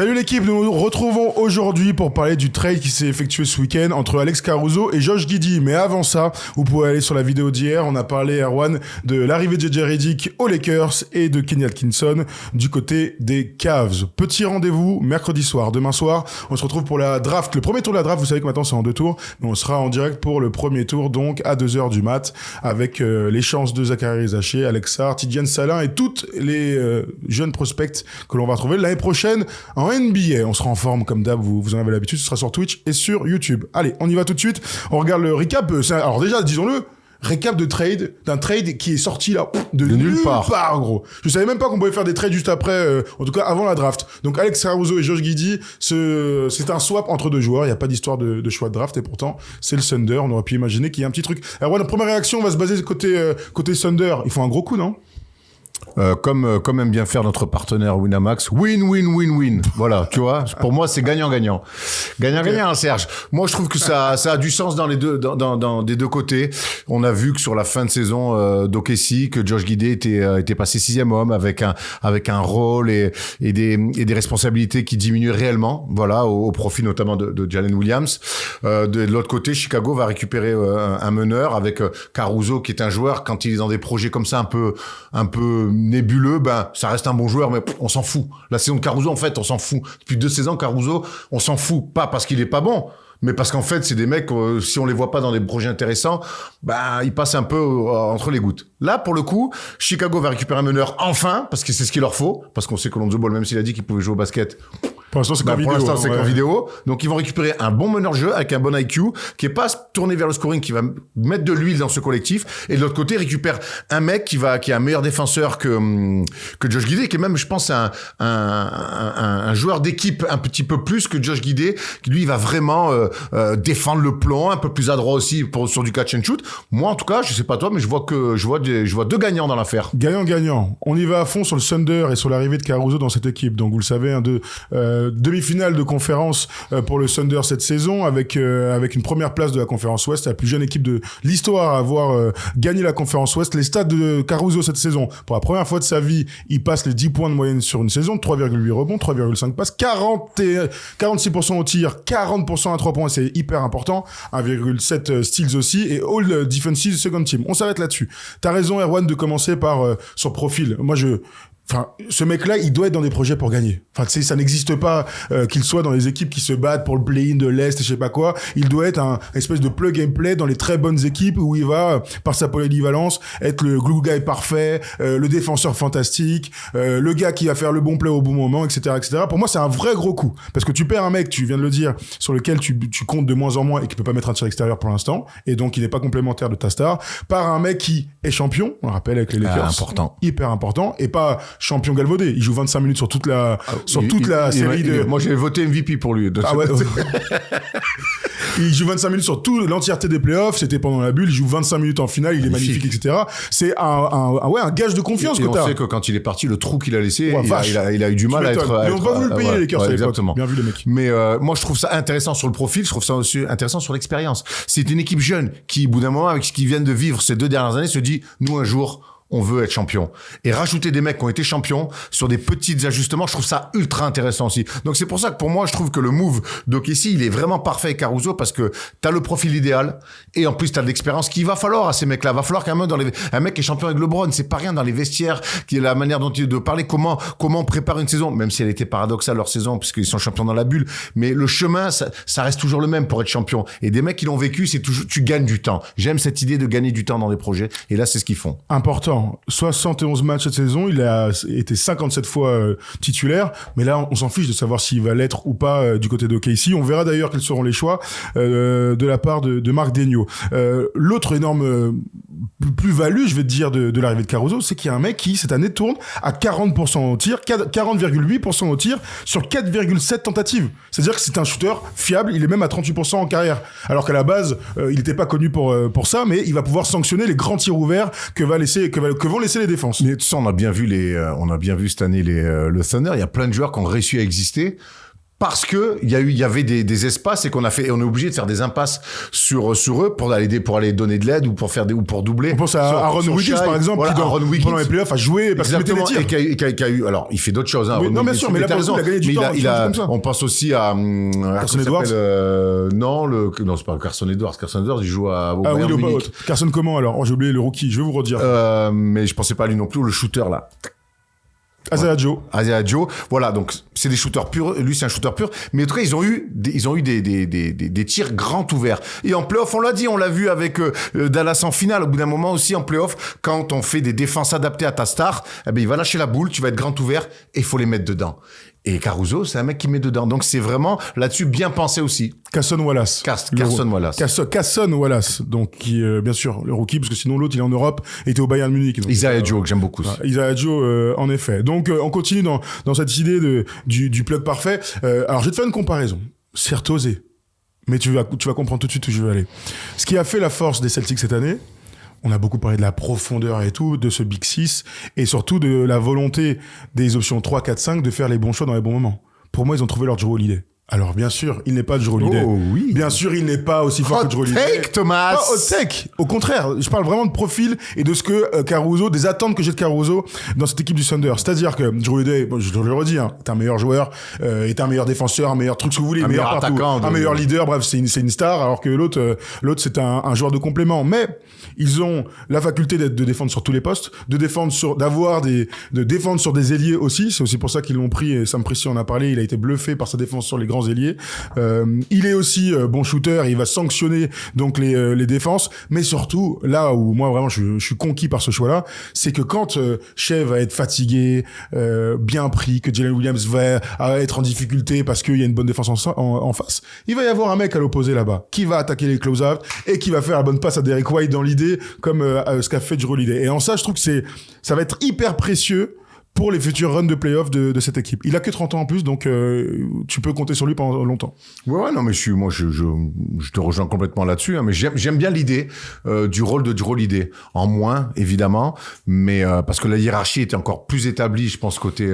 Salut l'équipe, nous nous retrouvons aujourd'hui pour parler du trade qui s'est effectué ce week-end entre Alex Caruso et Josh Giddey. Mais avant ça, vous pouvez aller sur la vidéo d'hier, on a parlé, Erwan, de l'arrivée de JJ Redick aux Lakers et de Kenny Atkinson du côté des Cavs. Petit rendez-vous mercredi soir, demain soir, on se retrouve pour la draft, le premier tour de la draft, vous savez que maintenant c'est en 2 tours, mais on sera en direct pour le premier tour, donc à 2h du mat, avec les chances de Zachary Zaché, Alex Sarr, Tidjane Salin et toutes les jeunes prospects que l'on va retrouver l'année prochaine en NBA. On sera en forme comme d'hab, vous en avez l'habitude, ce sera sur Twitch et sur YouTube. Allez, on y va tout de suite. On regarde le recap. Alors déjà, disons-le, récap d'un trade qui est sorti là de nulle part, gros. Je savais même pas qu'on pouvait faire des trades juste après, en tout cas avant la draft. Donc Alex Caruso et Josh Giddey, c'est un swap entre 2 joueurs. Il y a pas d'histoire de choix de draft et pourtant c'est le Thunder. On aurait pu imaginer qu'il y a un petit truc. Alors ouais, la première réaction va se baser côté Thunder. Ils font un gros coup, non? Comme aime bien faire notre partenaire Winamax, win. Voilà, tu vois. Pour moi, c'est gagnant-gagnant. Gagnant-gagnant, hein, Serge. Moi, je trouve que ça a du sens dans les deux, dans des deux côtés. On a vu que sur la fin de saison d'OKC, que Josh Giddey était passé 6e homme avec un rôle et des responsabilités qui diminuent réellement. Voilà, au profit notamment de Jalen Williams. De l'autre côté, Chicago va récupérer un meneur avec Caruso, qui est un joueur quand il est dans des projets comme ça un peu nébuleux, ça reste un bon joueur, mais on s'en fout. La saison de Caruso, en fait, on s'en fout. Depuis 2 saisons, Caruso, on s'en fout. Pas parce qu'il est pas bon, mais parce qu'en fait, c'est des mecs, si on les voit pas dans des projets intéressants, ils passent un peu entre les gouttes. Là, pour le coup, Chicago va récupérer un meneur enfin, parce que c'est ce qu'il leur faut, parce qu'on sait que Lonzo Ball, même s'il a dit qu'il pouvait jouer au basket, pour l'instant, c'est qu'en vidéo. Donc, ils vont récupérer un bon meneur de jeu avec un bon IQ, qui est pas tourné vers le scoring, qui va mettre de l'huile dans ce collectif. Et de l'autre côté, récupère un mec qui est un meilleur défenseur que Josh Giddey, qui est même, je pense, un joueur d'équipe un petit peu plus que Josh Giddey, qui lui, va vraiment défendre le plomb, un peu plus adroit aussi sur du catch and shoot. Moi, en tout cas, je sais pas toi, mais je vois 2 gagnants dans l'affaire. Gagnant. On y va à fond sur le Thunder et sur l'arrivée de Caruso dans cette équipe. Donc, vous le savez, demi-finale de conférence pour le Thunder cette saison avec une première place de la conférence Ouest, la plus jeune équipe de l'histoire à avoir gagné la conférence Ouest. Les stats de Caruso cette saison, pour la première fois de sa vie, il passe les 10 points de moyenne sur une saison, 3,8 rebonds, 3,5 passes, 46% au tir, 40% à 3 points, c'est hyper important, 1,7 steals aussi, et All Defensive Second Team. On s'arrête là-dessus. T'as raison, Erwan, de commencer par son profil. Ce mec-là, il doit être dans des projets pour gagner. Enfin, tu sais, ça n'existe pas qu'il soit dans les équipes qui se battent pour le play-in de l'Est et je sais pas quoi. Il doit être un espèce de plug and play dans les très bonnes équipes où il va, par sa polyvalence, être le glue guy parfait, le défenseur fantastique, le gars qui va faire le bon play au bon moment, etc., etc. Pour moi, c'est un vrai gros coup. Parce que tu perds un mec, tu viens de le dire, sur lequel tu comptes de moins en moins et qui peut pas mettre un tir extérieur pour l'instant. Et donc, il n'est pas complémentaire de ta star. Par un mec qui est champion, on le rappelle avec les Lakers. Hyper important. Et pas champion galvaudé. Il joue 25 minutes sur toute la série de... Moi, j'ai voté MVP pour lui. Ah ouais. Il joue 25 minutes sur l'entièreté des playoffs. C'était pendant la bulle. Il joue 25 minutes en finale. Il est magnifique, etc. C'est un gage de confiance que t'as. On sait que quand il est parti, le trou qu'il a laissé, il a eu du mal à être... Mais on va vous le payer, les Lakers, à l'époque. Exactement. Bien vu, les mecs. Mais moi, je trouve ça intéressant sur le profil. Je trouve ça aussi intéressant sur l'expérience. C'est une équipe jeune qui, au bout d'un moment, avec ce qu'ils viennent de vivre ces 2 dernières années, se dit, nous, un jour, on veut être champion. Et rajouter des mecs qui ont été champions sur des petits ajustements, je trouve ça ultra intéressant aussi. Donc c'est pour ça que pour moi, je trouve que le move d'OKC, il est vraiment parfait avec Caruso parce que t'as le profil idéal et en plus t'as de l'expérience qu'il va falloir à ces mecs-là. Va falloir qu'un mec qui est champion avec LeBron, c'est pas rien dans les vestiaires, qui est la manière dont il de parler, comment on prépare une saison, même si elle était paradoxale leur saison puisqu'ils sont champions dans la bulle, mais le chemin, ça reste toujours le même pour être champion. Et des mecs qui l'ont vécu, c'est toujours, tu gagnes du temps. J'aime cette idée de gagner du temps dans des projets et là, c'est ce qu'ils font. Important. 71 matchs cette saison, il a été 57 fois titulaire, mais là on s'en fiche de savoir s'il va l'être ou pas du côté de OKC. On verra d'ailleurs quels seront les choix de la part de Marc Daigneault. L'autre énorme plus-value, je vais te dire, de l'arrivée de Caruso, c'est qu'il y a un mec qui cette année tourne à 40% au tir, 40,8% au tir sur 4,7 tentatives. C'est-à-dire que c'est un shooter fiable, il est même à 38% en carrière. Alors qu'à la base, il n'était pas connu pour ça, mais il va pouvoir sanctionner les grands tirs ouverts que vont laisser les défenses. Mais tout ça, on a bien vu cette année le Thunder. Il y a plein de joueurs qui ont réussi à exister parce que il y avait des espaces et on est obligé de faire des impasses sur eux pour aller donner de l'aide ou pour faire ou pour doubler. On pense à Aaron Wiggins par exemple, voilà, qui pendant les playoffs a joué parce qu'il mettait des tirs. Et qui a eu, alors il fait d'autres choses. Hein, oui, non bien sûr, mais là il a gagné du temps. On pense aussi à Carson Edwards. Non, c'est pas Carson Edwards. Carson Edwards, il joue au Bayern Munich. Carson comment alors? J'ai oublié le rookie. Je vais vous redire. Mais je pensais pas à lui non plus. Le shooter là. Isaiah Joe. Voilà, donc c'est des shooters purs. Lui, c'est un shooter pur. Mais en tout cas, ils ont eu des tirs grands ouverts. Et en playoff, on l'a dit, on l'a vu avec Dallas en finale. Au bout d'un moment aussi, en playoff, quand on fait des défenses adaptées à ta star, eh ben, il va lâcher la boule, tu vas être grand ouvert et il faut les mettre dedans. Et Caruso, c'est un mec qui met dedans. Donc, c'est vraiment là-dessus bien pensé aussi. Casson Wallace. Casson Wallace. Donc, qui, bien sûr, le rookie, parce que sinon l'autre, il est en Europe et était au Bayern Munich. Isaiah Joe, que j'aime beaucoup. Isaiah Joe, en effet. Donc, on continue dans cette idée du plug parfait. Alors, je vais te faire une comparaison. Certes osé. Mais tu vas comprendre tout de suite où je veux aller. Ce qui a fait la force des Celtics cette année, on a beaucoup parlé de la profondeur et tout, de ce Big 6, et surtout de la volonté des options 3, 4, 5 de faire les bons choix dans les bons moments. Pour moi, ils ont trouvé leur Jrue Holiday. Alors, bien sûr, il n'est pas Jrue Holiday. Oh oui. Bien sûr, il n'est pas aussi fort que Jrue Holiday. Hot take, Thomas. Pas hot take. Au contraire, je parle vraiment de profil et de ce que Caruso, des attentes que j'ai de Caruso dans cette équipe du Thunder. C'est-à-dire que Jrue Holiday, bon, je le redis, est un meilleur joueur, est un meilleur défenseur, un meilleur truc, ce que vous voulez, un meilleur attaquant, un meilleur leader. Bref, c'est une star, alors que l'autre, c'est un joueur de complément. Mais ils ont la faculté de défendre sur tous les postes, de défendre sur des ailiers aussi. C'est aussi pour ça qu'ils l'ont pris. Et Sam Presti en a parlé. Il a été bluffé par sa défense sur les grands ailiers. Il est aussi bon shooter, il va sanctionner donc les défenses, mais surtout là où moi vraiment je suis conquis par ce choix-là, c'est que quand Shea va être fatigué, bien pris, que Jalen Williams va être en difficulté parce qu'il y a une bonne défense en face, il va y avoir un mec à l'opposé là-bas qui va attaquer les close-out et qui va faire la bonne passe à Derrick White dans l'idée comme ce qu'a fait Jrue Holiday. Et en ça, je trouve que ça va être hyper précieux pour les futurs runs de playoffs de cette équipe. Il a que 30 ans en plus, donc tu peux compter sur lui pendant longtemps. Ouais, non, mais je te rejoins complètement là-dessus, hein, mais j'aime bien l'idée du rôle de Jrue Holiday. En moins, évidemment, mais parce que la hiérarchie était encore plus établie, je pense, côté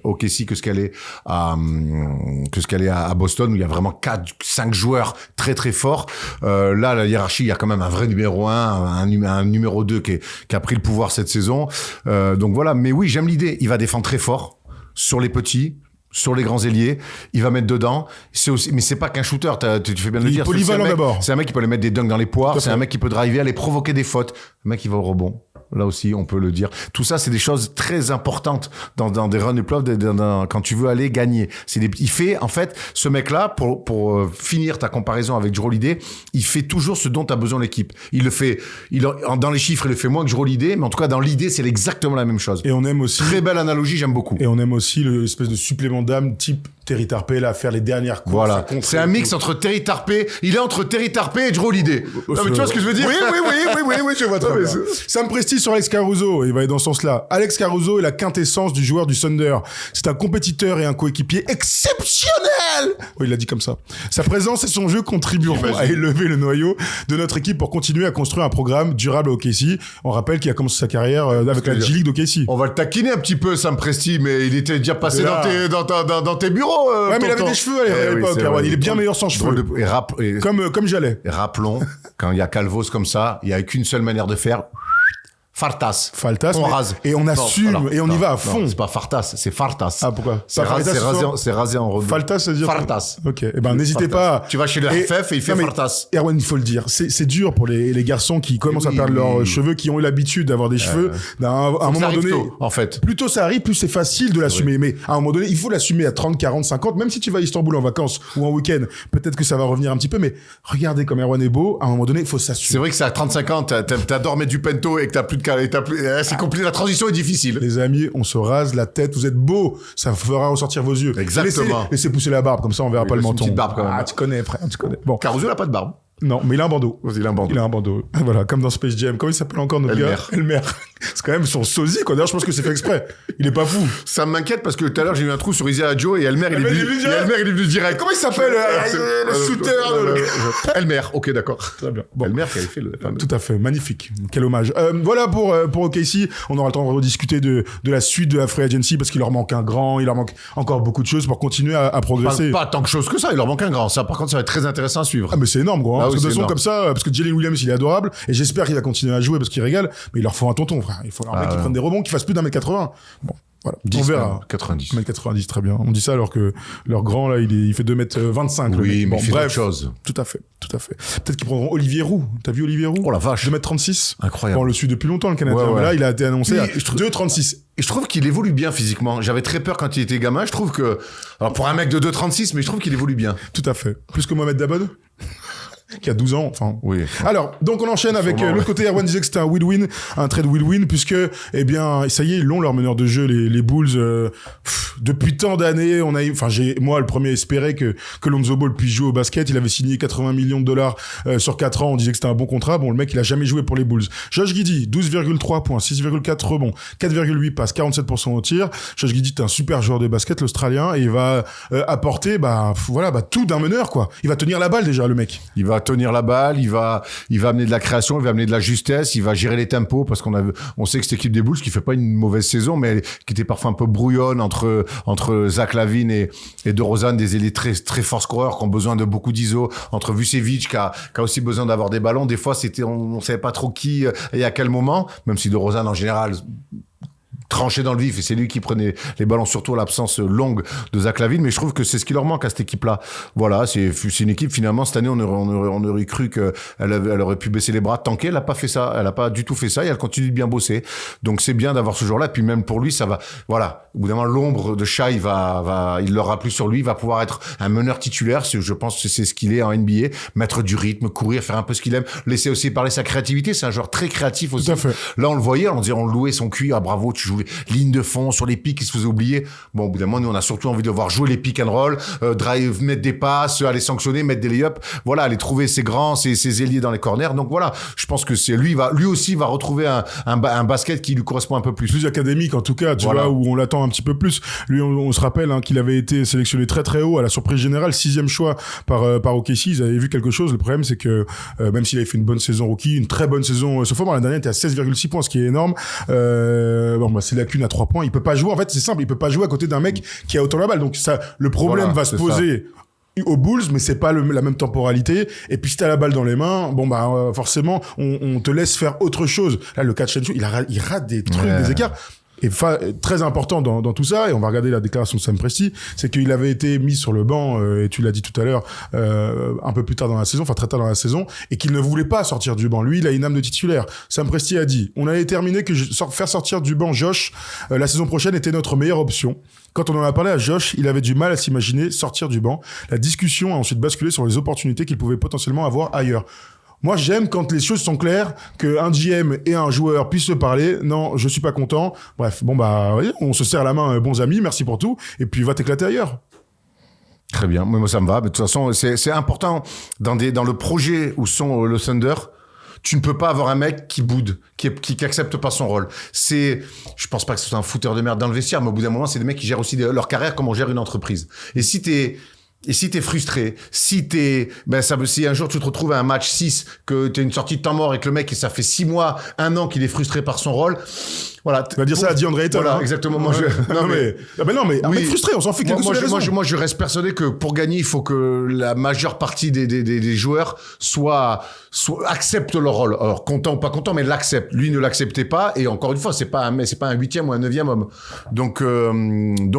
OKC que ce qu'elle est à Boston, où il y a vraiment 5 joueurs très très forts. Là, la hiérarchie, il y a quand même un vrai numéro 1, un numéro 2 qui a pris le pouvoir cette saison. Donc voilà. Mais oui, j'aime l'idée. Il va défendre très fort sur les petits, sur les grands ailiers. Il va mettre dedans. Mais c'est pas qu'un shooter. Tu fais bien de le dire. Polyvalent d'abord. C'est un mec qui peut aller mettre des dunks dans les poires. C'est un mec qui peut driver, aller provoquer des fautes. Un mec qui va au rebond. Là aussi, on peut le dire. Tout ça, c'est des choses très importantes dans des runs de playoffs, quand tu veux aller gagner. Il fait, en fait, ce mec-là, pour finir ta comparaison avec Jrue Holiday, il fait toujours ce dont a besoin l'équipe. Il le fait, dans les chiffres, il le fait moins que Jrue Holiday, mais en tout cas, dans l'idée, c'est exactement la même chose. Et on aime aussi. Très belle analogie, j'aime beaucoup. Et on aime aussi l'espèce de supplément d'âme type Terry Tarpey, là, à faire les dernières courses. Voilà. C'est un mix entre Terry Tarpey. Il est entre Terry Tarpey et Jrue Holiday. Non, mais tu vois ce que je veux dire? Oui, je vois très bien. Sam Presti sur Alex Caruso, il va être dans ce sens-là. Alex Caruso est la quintessence du joueur du Thunder. C'est un compétiteur et un coéquipier exceptionnel! Oui, il l'a dit comme ça. Sa présence et son jeu contribueront à élever le noyau de notre équipe pour continuer à construire un programme durable au OKC. On rappelle qu'il a commencé sa carrière avec la G-League d'OKC. On va le taquiner un petit peu, Sam Presti, mais il était déjà passé dans tes bureaux. Ouais, mais il avait des cheveux à l'époque. Il est bien meilleur sans cheveux. Comme j'allais. Et rappelons, quand il y a Calvos comme ça, il y a qu'une seule manière de faire. Faltas, on rase. Et on assume, et on y va à fond. Non, c'est pas Fartas, c'est Fartas. Ah, pourquoi? C'est rasé en rebond. Faltas, ça veut dire? Fartas. Ok. Eh ben, n'hésitez pas. Tu vas chez le FF et il fait Fartas. Erwan, il faut le dire. C'est dur pour les garçons qui commencent à perdre leurs cheveux, qui ont eu l'habitude d'avoir des cheveux. À un moment donné. En fait. Plus tôt ça arrive, plus c'est facile de l'assumer. Mais à un moment donné, il faut l'assumer à 30, 40, 50. Même si tu vas à Istanbul en vacances ou en week-end, peut-être que ça va revenir un petit peu. Mais regardez comme Erwan est beau. À un moment donné, il faut s'assumer. C'est vrai que c'est à 35 ans, t'adores mettre du pento et que t'as plus de c'est compliqué, la transition est difficile. Les amis, on se rase la tête, vous êtes beaux, ça fera ressortir vos yeux. Exactement. Laissez pousser la barbe, comme ça on verra pas le menton. Une petite barbe quand même. Ah, tu connais, frère, tu connais. Bon. Caruso n'a pas de barbe. Non, mais il a un bandeau. Il a un bandeau. Voilà, comme dans Space Jam. Comment il s'appelle encore notre gars? Elmer. C'est quand même son sosie, quoi. D'ailleurs, je pense que c'est fait exprès. Il est pas fou. Ça m'inquiète parce que tout à l'heure, j'ai eu un trou sur Izzy Adjo et Elmer, il est venu direct. Comment il s'appelle, le shooter Elmer, ok, d'accord. Très bien. Bon. Elmer qui avait fait le fameux. Tout à fait, magnifique. Quel hommage. Voilà pour OKC. On aura le temps de rediscuter de la suite de la free agency parce qu'il leur manque un grand, il leur manque encore beaucoup de choses pour continuer à progresser. Pas tant de choses que ça, il leur manque un grand. Ça, par contre, ça va être très intéressant à suivre. Ah, mais c'est énorme, gros. Hein, parce oui, que de toute façon, comme ça, parce que Jalen Williams, il est adorable et j'espère qu'il va continuer à jouer parce qu'il régale, mais il leur faut un tonton, frère. Il faut un mec qui prenne des rebonds, qui fasse plus d'1m80. Bon. Voilà. 10, on verra. 90. 1m90, très bien. On dit ça alors que leur grand, là, il fait 2m25. Oui, mais bon, il fait bref. autre chose. Tout à fait. Peut-être qu'ils prendront Olivier Roux. T'as vu Olivier Roux? Oh la vache. 2m36. Incroyable. Bon, on le suit depuis longtemps, le Canadien. Ouais. Mais là, il a été annoncé à Oui, 2,36. Et je trouve qu'il évolue bien physiquement. J'avais très peur quand il était gamin. Je trouve que, alors pour un mec de 2,36, mais je trouve qu'il évolue bien. Tout à fait. Plus que Mohamed Dabod qui a 12 ans, enfin. Oui. Alors, donc on enchaîne avec l'autre côté. Erwan disait que c'était un win-win, un trade win-win, puisque, eh bien, ça y est, ils l'ont leur meneur de jeu, les Bulls. Depuis tant d'années, moi, le premier espéré que Lonzo Ball puisse jouer au basket. Il avait signé 80 millions de dollars sur 4 ans. On disait que c'était un bon contrat. Bon, le mec, il a jamais joué pour les Bulls. Josh Giddey, 12,3 points, 6,4 rebonds, 4,8 passes, 47% au tir. Josh Giddey, t'es un super joueur de basket, l'Australien, et il va apporter, tout d'un meneur, quoi. Il va tenir la balle déjà, le mec. Il va tenir la balle, il va amener de la création, il va amener de la justesse, il va gérer les tempos parce on sait que cette équipe des Bulls qui fait pas une mauvaise saison, mais qui était parfois un peu brouillonne entre Zach LaVine et DeRozan, des ailiers très très forts scoreurs qui ont besoin de beaucoup d'ISO, entre Vucevic qui a aussi besoin d'avoir des ballons. Des fois, on savait pas trop qui et à quel moment, même si DeRozan en général tranché dans le vif et c'est lui qui prenait les ballons, surtout à l'absence longue de Zach LaVine, mais je trouve que c'est ce qui leur manque à cette équipe-là. Voilà, c'est une équipe, finalement, cette année, on aurait cru elle aurait pu baisser les bras, tanker, elle a pas fait ça, elle a pas du tout fait ça et elle continue de bien bosser. Donc c'est bien d'avoir ce joueur-là, puis même pour lui, ça va, voilà, au bout d'un moment, l'ombre de Shai il l'aura plus sur lui, il va pouvoir être un meneur titulaire, je pense que c'est ce qu'il est en NBA, mettre du rythme, courir, faire un peu ce qu'il aime, laisser aussi parler sa créativité, c'est un joueur très créatif aussi. Tout à fait. Là, on le voyait, on louait son QI, bravo, tu joues ligne de fond sur les pics qui se faisaient oublier. Bon, au bout d'un moment, nous, on a surtout envie de voir jouer les pick and roll, drive, mettre des passes, aller sanctionner, mettre des lay-ups, voilà, aller trouver ses grands, ses ailiers dans les corners. Donc voilà, je pense que lui aussi va retrouver un basket qui lui correspond un peu plus. Plus académique, en tout cas, tu vois, où on l'attend un petit peu plus. Lui, on se rappelle qu'il avait été sélectionné très très haut à la surprise générale, 6e choix par OKC. Ils avaient vu quelque chose. Le problème, c'est que même s'il avait fait une bonne saison rookie, une très bonne saison sophomore, l'année dernière, il était à 16,6 points, ce qui est énorme. C'est lacune à 3 points. Il peut pas jouer. En fait, c'est simple. Il peut pas jouer à côté d'un mec qui a autant la balle. Donc ça, le problème va se poser aux Bulls, mais c'est pas la même temporalité. Et puis si t'as la balle dans les mains, forcément, on te laisse faire autre chose. Là, le catch and shoot, il rate des trucs, des écarts. Et très important dans tout ça, et on va regarder la déclaration de Sam Presti, c'est qu'il avait été mis sur le banc, et tu l'as dit tout à l'heure, un peu plus tard dans la saison, très tard dans la saison, et qu'il ne voulait pas sortir du banc. Lui, il a une âme de titulaire. Sam Presti a dit, on a déterminé que faire sortir du banc Josh la saison prochaine était notre meilleure option. Quand on en a parlé à Josh, il avait du mal à s'imaginer sortir du banc. La discussion a ensuite basculé sur les opportunités qu'il pouvait potentiellement avoir ailleurs. Moi, j'aime quand les choses sont claires, qu'un GM et un joueur puissent se parler. Non, je suis pas content. Bref, on se serre la main, bons amis, merci pour tout. Et puis, va t'éclater ailleurs. Très bien. Moi, ça me va. Mais de toute façon, c'est important dans le projet où sont le Thunder. Tu ne peux pas avoir un mec qui boude, qui accepte pas son rôle. Je pense pas que ce soit un fouteur de merde dans le vestiaire, mais au bout d'un moment, c'est des mecs qui gèrent aussi leur carrière comme on gère une entreprise. Et si t'es frustré, si un jour tu te retrouves à un match 6, que t'es une sortie de temps mort et que le mec, ça fait 6 mois, 1 an qu'il est frustré par son rôle, voilà. Tu vas dire ça à DeAndre Ayton. Voilà, exactement. Moi, un mec frustré, on s'en fout. Moi, je reste persuadé que pour gagner, il faut que la majeure partie des joueurs acceptent leur rôle. Alors, content ou pas content, mais l'acceptent. Lui ne l'acceptait pas. Et encore une fois, c'est pas un 8e ou un 9e homme. Donc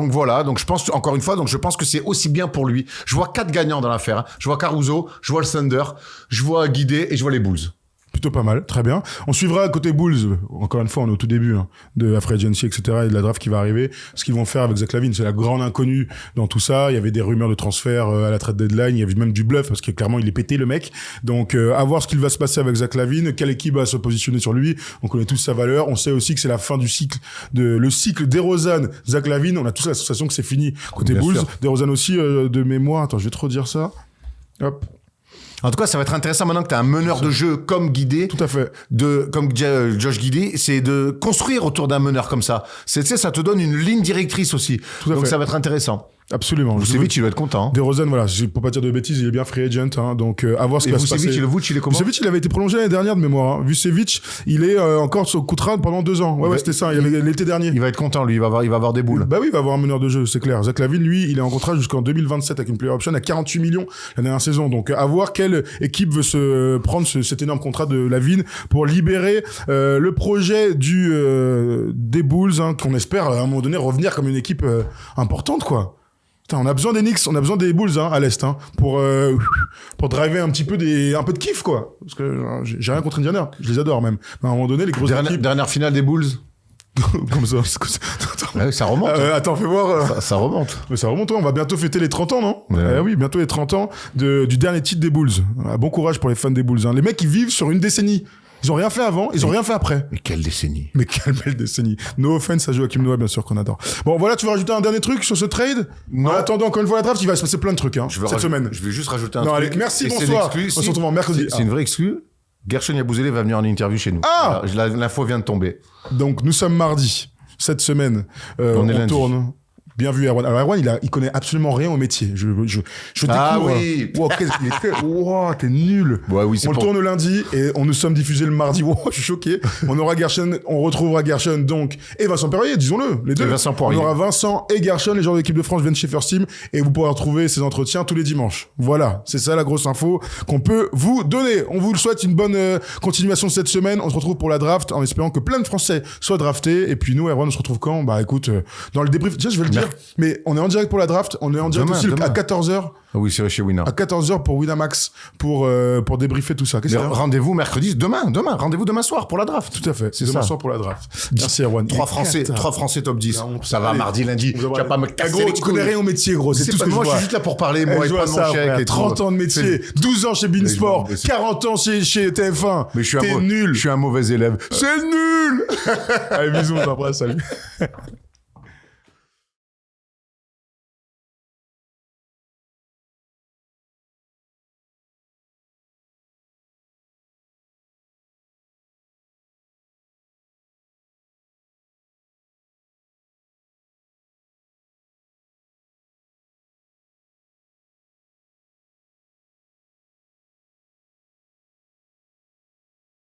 voilà. Donc, je pense, encore une fois, je pense que c'est aussi bien pour lui. Je vois 4 gagnants dans l'affaire. Hein. Je vois Caruso, je vois le Thunder, je vois Guidé et je vois les Bulls. Plutôt pas mal, très bien. On suivra côté Bulls, encore une fois, on est au tout début de la free agency, etc., et de la draft qui va arriver. Ce qu'ils vont faire avec Zach LaVine, c'est la grande inconnue dans tout ça. Il y avait des rumeurs de transfert à la trade deadline, il y avait même du bluff, parce que clairement, il est pété, le mec. Donc, à voir ce qu'il va se passer avec Zach LaVine, quelle équipe va se positionner sur lui. On connaît tous sa valeur. On sait aussi que c'est la fin du cycle, le cycle DeRozan, Zach LaVine. On a tous la sensation que c'est fini côté Bulls. DeRozan aussi, de mémoire. Attends, je vais trop dire ça. Hop. En tout cas, ça va être intéressant maintenant que tu as un meneur de jeu comme Guidé. Tout à fait. Comme Josh Giddey, c'est de construire autour d'un meneur comme ça. Tu sais, ça te donne une ligne directrice aussi. Donc ça va être intéressant. Absolument. Vucevic, il doit être content. DeRozan, voilà, pour pas dire de bêtises, il est bien free agent, hein, donc à voir ce qui va se passer. Et Vucevic, il est comment? Vucevic, il avait été prolongé l'année dernière de mémoire. Hein. Vucevic, il est encore sur contrat pendant 2 ans. Ouais, c'était ça. Il y avait l'été dernier. Il va être content, lui. Il va avoir des boules. Bah oui, il va avoir un meneur de jeu, c'est clair. Zach LaVine, lui, il est en contrat jusqu'en 2027 avec une player option à 48 millions la dernière saison. Donc à voir quelle équipe veut se prendre cet énorme contrat de LaVine pour libérer le projet des Bulls, hein, qu'on espère à un moment donné revenir comme une équipe importante, quoi. Putain, on a besoin des Knicks, on a besoin des Bulls, hein, à l'Est, hein, pour driver un petit peu un peu de kiff, quoi. Parce que j'ai rien contre Indiana, je les adore même. Mais à un moment donné, les grosses équipes... Dernière finale des Bulls. Comme ça. Ouais, ça remonte. Attends, fais voir. Ça remonte. Mais ça remonte, on va bientôt fêter les 30 ans, non? Ouais. Oui, bientôt les 30 ans du dernier titre des Bulls. Bon courage pour les fans des Bulls. Hein. Les mecs, ils vivent sur une décennie. Ils ont rien fait avant, ils ont rien fait après. Mais quelle décennie. Mais quelle belle décennie. No offense à Joachim Noah, bien sûr, qu'on adore. Bon, voilà, tu veux rajouter un dernier truc sur ce trade? Non. En attendant, encore une fois, la draft, il va se passer plein de trucs, hein, cette semaine. Je vais juste rajouter un non, truc. Allez, merci, et bonsoir. On se retrouve en mercredi. C'est une vraie exclue. Gershon Yabusele va venir en interview chez nous. Ah! Voilà, l'info vient de tomber. Donc, nous sommes mardi. Cette semaine, on est lundi. tourne. Bien vu, Erwan. Alors, Erwan, il connaît absolument rien au métier. Je découvre. Ah oui. Wow, wow, t'es nul. Ouais, oui, on le tourne le lundi et nous sommes diffusés le mardi. Wow, je suis choqué. On retrouvera Gershon, donc, et Vincent Perrier, disons-le, les deux. Et Vincent Poirier. On aura Vincent et Gershon, les joueurs de l'équipe de France viennent chez First Team et vous pourrez retrouver ces entretiens tous les dimanches. Voilà. C'est ça la grosse info qu'on peut vous donner. On vous le souhaite une bonne continuation cette semaine. On se retrouve pour la draft en espérant que plein de Français soient draftés. Et puis nous, Erwan, on se retrouve quand? Bah, écoute, dans le débrief. Tiens, je vais le dire. Mais on est en direct pour la draft, on est en direct aussi demain. à 14h. Ah oui, c'est chez Winner. À 14h pour Winamax, pour débriefer tout ça. Rendez-vous mercredi, demain, rendez-vous demain soir pour la draft. Tout à fait, c'est demain soir pour la draft. Merci Erwan. 3 Français top 10. Ça va, mardi, lundi. Tu vas pas me casser les couilles. Tu connais rien au métier, gros. C'est tout ce que moi, je vois. je suis juste là pour parler, moi, et prendre mon chèque. 30 ans de métier, 12 ans chez Beansport, 40 ans chez TF1. Mais t'es nul. Je suis un mauvais élève. C'est nul. Allez, bisous, on t'embrasse, salut.